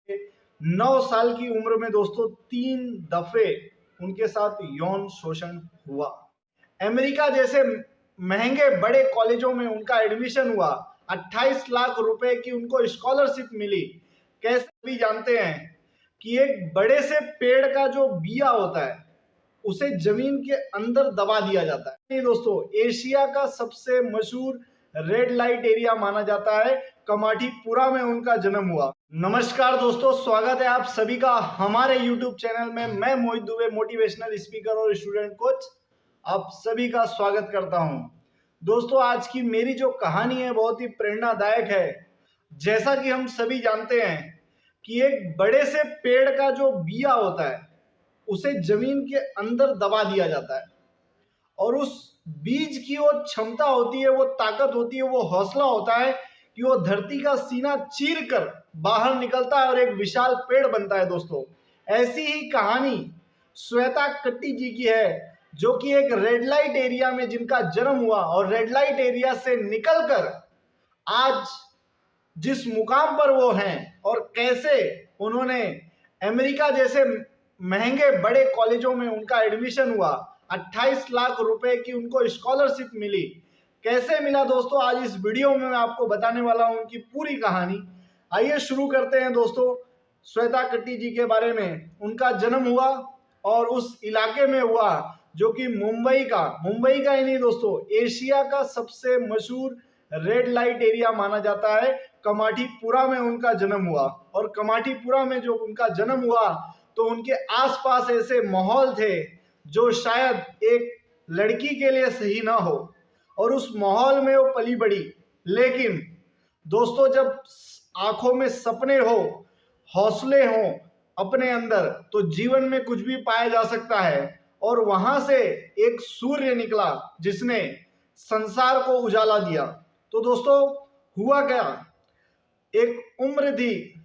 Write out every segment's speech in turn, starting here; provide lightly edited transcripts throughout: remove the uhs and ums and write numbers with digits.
9 साल की उम्र में दोस्तों 3 दफे उनके साथ यौन शोषण हुआ। अमेरिका जैसे महंगे बड़े कॉलेजों में उनका एडमिशन हुआ, 28 लाख रुपए की उनको स्कॉलरशिप मिली। कैसे भी जानते हैं कि एक बड़े से पेड़ का जो बिया होता है उसे जमीन के अंदर दबा दिया जाता है। नहीं दोस्तों, एशिया का सबसे मशहूर रेड लाइट एरिया माना जाता है, कमाठीपुरा में उनका जन्म हुआ। नमस्कार दोस्तों, स्वागत है आप सभी का हमारे YouTube चैनल में। मैं मोहित दुबे, मोटिवेशनल स्पीकर और स्टूडेंट कोच, आप सभी का स्वागत करता हूं। दोस्तों, आज की मेरी जो कहानी है बहुत ही प्रेरणादायक है। जैसा कि हम सभी जानते हैं कि एक बड़े से पेड़ का जो बिया होता है उसे जमीन के अंदर दबा दिया जाता है और उस बीज की वो क्षमता होती है, वो ताकत होती है, वो हौसला होता है कि वो धरती का सीना चीर कर बाहर निकलता है और एक विशाल पेड़ बनता है। दोस्तों, ऐसी ही कहानी श्वेता कट्टी जी की है, जो कि एक रेड लाइट एरिया में जिनका जन्म हुआ और रेड लाइट एरिया से निकलकर आज जिस मुकाम पर वो हैं और कैसे उन्होंने अमेरिका जैसे महंगे बड़े कॉलेजों में उनका एडमिशन हुआ, 28 लाख रुपए की उनको स्कॉलरशिप मिली। कैसे मिला दोस्तों, आज इस वीडियो में मैं आपको बताने वाला हूं उनकी पूरी कहानी। आइए शुरू करते हैं दोस्तों। श्वेता कट्टी जी के बारे में, उनका जन्म हुआ और उस इलाके में हुआ जो कि मुंबई का ही नहीं दोस्तों, एशिया का सबसे मशहूर रेड लाइट एरिया माना जाता है, कमाठीपुरा में उनका जन्म हुआ। और कमाठीपुरा में जो उनका जन्म हुआ तो उनके आसपास ऐसे माहौल थे जो शायद एक लड़की के लिए सही ना हो, और उस माहौल में वो पली बड़ी। लेकिन दोस्तों, जब आंखों में सपने हो, हौसले हो अपने अंदर, तो जीवन में कुछ भी पाया जा सकता है। और वहां से एक सूर्य निकला जिसने संसार को उजाला दिया। तो दोस्तों, हुआ क्या, एक उम्र थी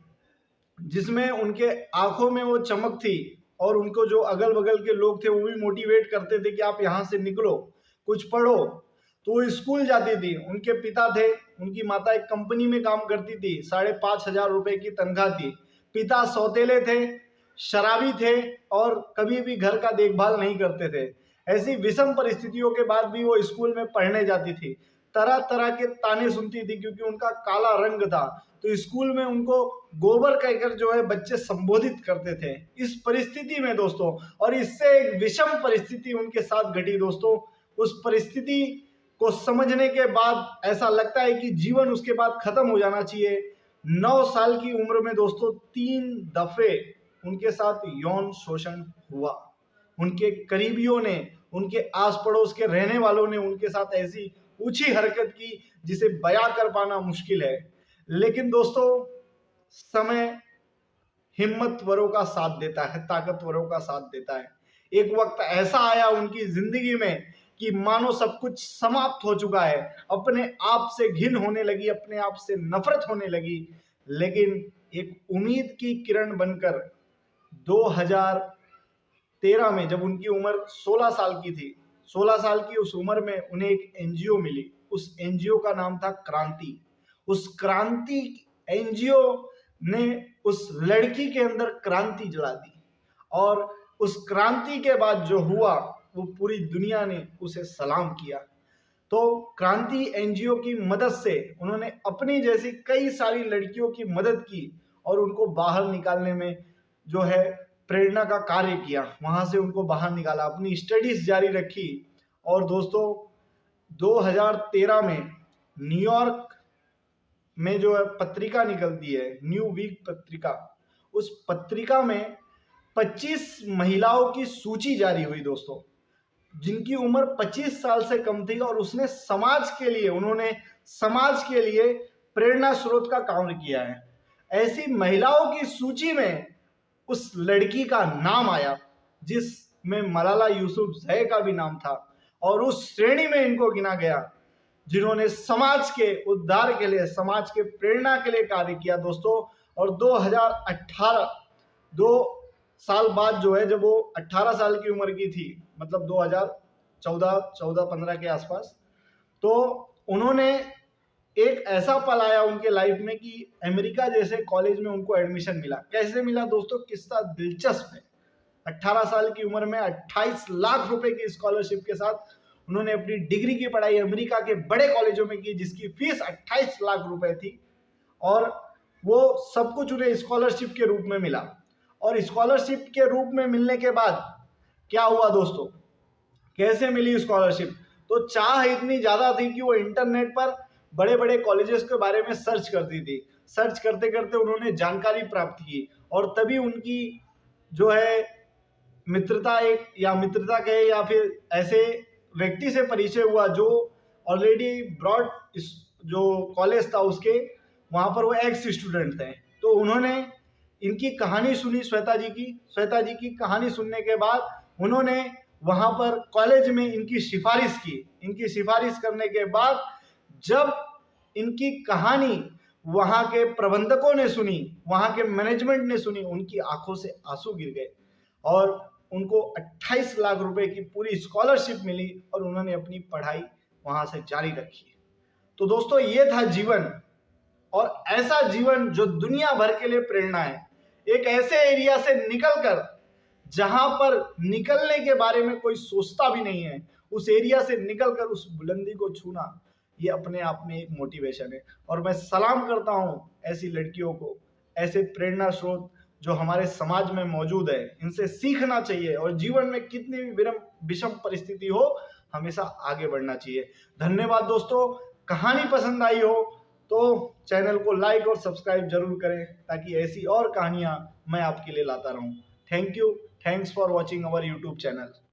जिसमें उनके आंखों में वो चमक थी और उनको जो अगल बगल के लोग थे वो भी मोटिवेट करते थे कि आप यहाँ से निकलो, कुछ पढ़ो। तो वो स्कूल जाती थी। उनके पिता थे, उनकी माता एक कंपनी में काम करती थी, 5,500 रुपए की तनख्वाह थी। पिता सौतेले थे, शराबी थे और कभी भी घर का देखभाल नहीं करते थे। ऐसी विषम परिस्थितियों के बाद भी वो स्कूल में पढ़ने जाती थी। तरह तरह के ताने सुनती थी क्योंकि उनका काला रंग था। तो स्कूल में उनको गोबर कहकर जो है बच्चे संबोधित करते थे। इस परिस्थिति में दोस्तों, और इससे एक विषम परिस्थिति उनके साथ घटी दोस्तों, उस परिस्थिति को समझने के बाद ऐसा लगता है कि जीवन उसके बाद खत्म हो जाना चाहिए। 9 साल की उम्र में दोस्तों 3 दफे उनके साथ यौन शोषण हुआ। उनके करीबियों ने, उनके आस पड़ोस के रहने वालों ने उनके साथ ऐसी ऊंची हरकत की जिसे बयां कर पाना मुश्किल है। लेकिन दोस्तों, समय हिम्मतवरों का साथ देता है, ताकतवरों का साथ देता है। एक वक्त ऐसा आया उनकी जिंदगी में कि मानो सब कुछ समाप्त हो चुका है, अपने आप से घिन होने लगी, अपने आप से नफरत होने लगी। लेकिन एक उम्मीद की किरण बनकर 2013 में, जब उनकी उम्र 16 साल की थी, 16 साल की उस उम्र में उन्हें एक एनजीओ मिली। उस एनजीओ का नाम था क्रांति। उस क्रांति एनजीओ ने उस लड़की के अंदर क्रांति जला दी और उस क्रांति के बाद जो हुआ वो पूरी दुनिया ने उसे सलाम किया। तो क्रांति एनजीओ की मदद से उन्होंने अपनी जैसी कई सारी लड़कियों की मदद की और उनको बाहर निकालने में जो है प्रेरणा का कार्य किया। वहां से उनको बाहर निकाला, अपनी स्टडीज जारी रखी। और दोस्तों, 2013 में न्यूयॉर्क में जो है पत्रिका निकलती है, न्यू वीक पत्रिका, उस पत्रिका में 25 महिलाओं की सूची जारी हुई दोस्तों, जिनकी उम्र 25 साल से कम थी और उन्होंने समाज के लिए प्रेरणा स्रोत का काम किया है। ऐसी महिलाओं की सूची में उस लड़की का नाम आया जिसमें मलाला यूसुफजई का भी नाम था, और उस श्रेणी में इनको गिना गया जिन्होंने समाज के उद्धार के लिए, समाज के प्रेरणा के लिए कार्य किया दोस्तों। और 2018, 2 साल बाद जो है, जब वो 18 साल की उम्र की थी, मतलब 2014-15 के आसपास, तो उन्होंने एक ऐसा पल आया उनके लाइफ में कि अमेरिका जैसे कॉलेज में उनको एडमिशन मिला। कैसे मिला दोस्तों, किस्सा दिलचस्प है। 18 साल की उम्र में 28 लाख रुपए की स्कॉलरशिप के साथ उन्होंने अपनी डिग्री की पढ़ाई अमेरिका के बड़े कॉलेजों में की, जिसकी फीस 28 लाख रुपए थी, और वो सब कुछ उन्हें स्कॉलरशिप के रूप में मिला। और स्कॉलरशिप के रूप में मिलने के बाद क्या हुआ दोस्तों, कैसे मिली स्कॉलरशिप, तो चाह इतनी ज़्यादा थी कि वो इंटरनेट पर बड़े बड़े कॉलेजेस के बारे में सर्च करती थी। सर्च करते करते उन्होंने जानकारी प्राप्त की, और तभी उनकी जो है मित्रता, एक या मित्रता कहे या फिर ऐसे व्यक्ति से परिचय हुआ जो ऑलरेडी ब्रॉड जो कॉलेज था उसके वहाँ पर वो एक्स स्टूडेंट थे। तो उन्होंने इनकी कहानी सुनी, श्वेता जी की कहानी सुनने के बाद उन्होंने वहाँ पर कॉलेज में इनकी सिफारिश की। इनकी सिफारिश करने के बाद जब इनकी कहानी वहाँ के प्रबंधकों ने सुनी, वहाँ के मैनेजमेंट ने सुनी, उनकी आंखों से आंसू गिर गए और उनको 28 लाख रुपए की पूरी स्कॉलरशिप मिली और उन्होंने अपनी पढ़ाई वहाँ से जारी रखी। तो दोस्तों ये था जीवन, और ऐसा जीवन जो दुनिया भर के लिए प्रेरणा है। एक ऐसे एरिया से निकलकर जहां पर निकलने के बारे में कोई सोचता भी नहीं है, उस एरिया से निकलकर उस बुलंदी को छूना, ये अपने आप में एक मोटिवेशन है। और मैं सलाम करता हूं ऐसी लड़कियों को, ऐसे प्रेरणा स्रोत जो हमारे समाज में मौजूद है। इनसे सीखना चाहिए, और जीवन में कितनी भी विषम परिस्थिति हो, हमेशा आगे बढ़ना चाहिए। धन्यवाद दोस्तों। कहानी पसंद आई हो तो चैनल को लाइक और सब्सक्राइब जरूर करें, ताकि ऐसी और कहानियां मैं आपके लिए लाता रहूं। Thank you, thanks for watching our YouTube channel.